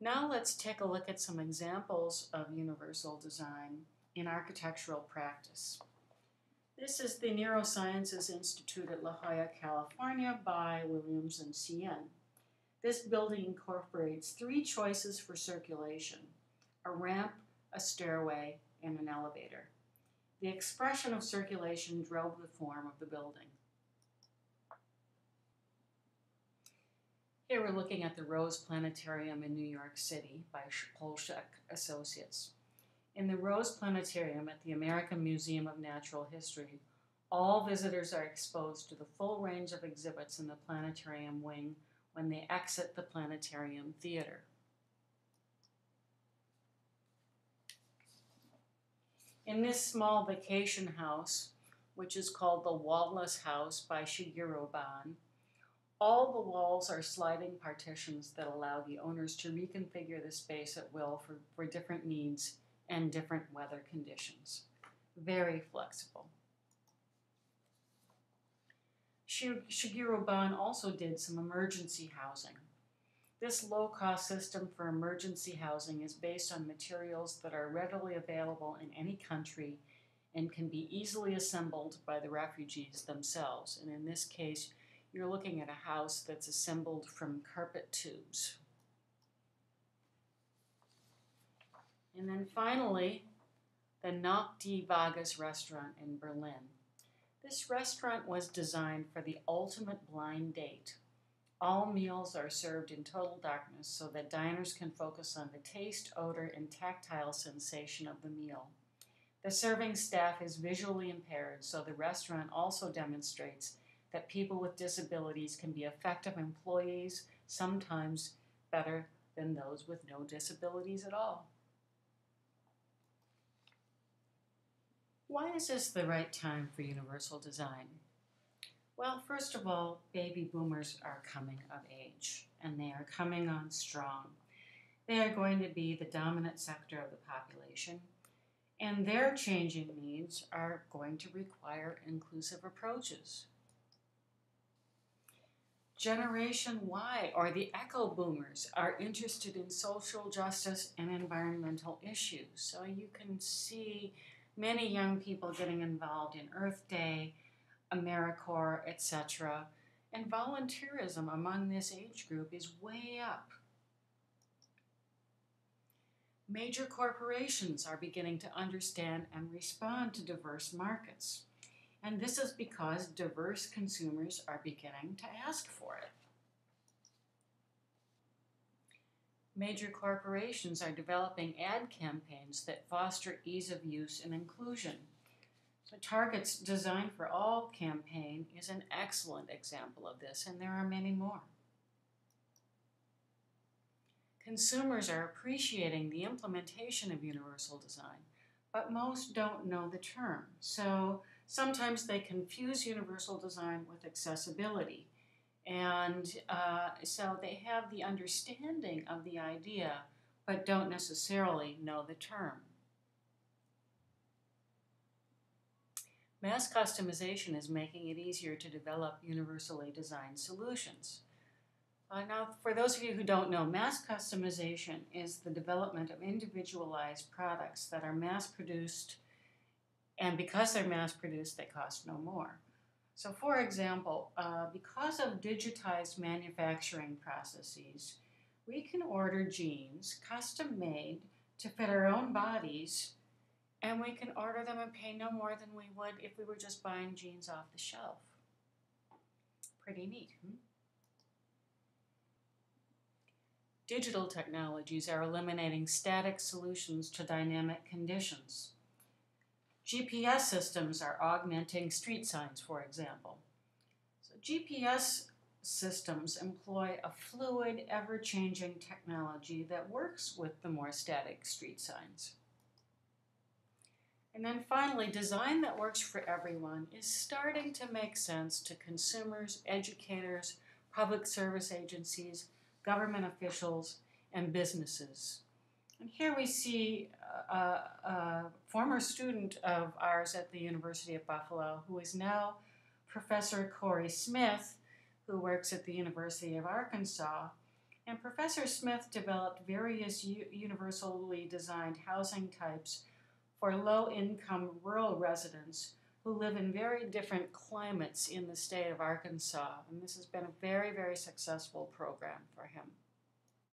Now let's take a look at some examples of universal design in architectural practice. This is the Neurosciences Institute at La Jolla, California by Williams and CN. This building incorporates three choices for circulation: a ramp, a stairway, and an elevator. The expression of circulation drove the form of the building. Here we're looking at the Rose Planetarium in New York City by Polshek Associates. In the Rose Planetarium at the American Museum of Natural History, all visitors are exposed to the full range of exhibits in the planetarium wing when they exit the planetarium theater. In this small vacation house, which is called the Wallless House by Shigeru Ban, all the walls are sliding partitions that allow the owners to reconfigure the space at will for different needs and different weather conditions. Very flexible. Shigeru Ban also did some emergency housing. This low-cost system for emergency housing is based on materials that are readily available in any country and can be easily assembled by the refugees themselves. And in this case, you're looking at a house that's assembled from carpet tubes. And then finally, the Nacht die Vagas restaurant in Berlin. This restaurant was designed for the ultimate blind date. All meals are served in total darkness so that diners can focus on the taste, odor, and tactile sensation of the meal. The serving staff is visually impaired, so the restaurant also demonstrates that people with disabilities can be effective employees, sometimes better than those with no disabilities at all. Why is this the right time for universal design? Well, first of all, baby boomers are coming of age, and they are coming on strong. They are going to be the dominant sector of the population, and their changing needs are going to require inclusive approaches. Generation Y, or the echo boomers, are interested in social justice and environmental issues. So you can see many young people getting involved in Earth Day, AmeriCorps, etc. And volunteerism among this age group is way up. Major corporations are beginning to understand and respond to diverse markets. And this is because diverse consumers are beginning to ask for it. Major corporations are developing ad campaigns that foster ease of use and inclusion. So Target's Design for All campaign is an excellent example of this, and there are many more. Consumers are appreciating the implementation of universal design, but most don't know the term. So sometimes they confuse universal design with accessibility. And so they have the understanding of the idea, but don't necessarily know the term. Mass customization is making it easier to develop universally designed solutions. Now, for those of you who don't know, mass customization is the development of individualized products that are mass-produced, and because they're mass-produced, they cost no more. So, for example, because of digitized manufacturing processes, we can order jeans custom-made to fit our own bodies, and we can order them and pay no more than we would if we were just buying jeans off the shelf. Pretty neat, Digital technologies are eliminating static solutions to dynamic conditions. GPS systems are augmenting street signs, for example. So GPS systems employ a fluid, ever-changing technology that works with the more static street signs. And then finally, design that works for everyone is starting to make sense to consumers, educators, public service agencies, government officials, and businesses. And here we see a former student of ours at the University of Buffalo, who is now Professor Corey Smith, who works at the University of Arkansas. And Professor Smith developed various universally designed housing types for low-income rural residents who live in very different climates in the state of Arkansas. And this has been a very, very successful program for him.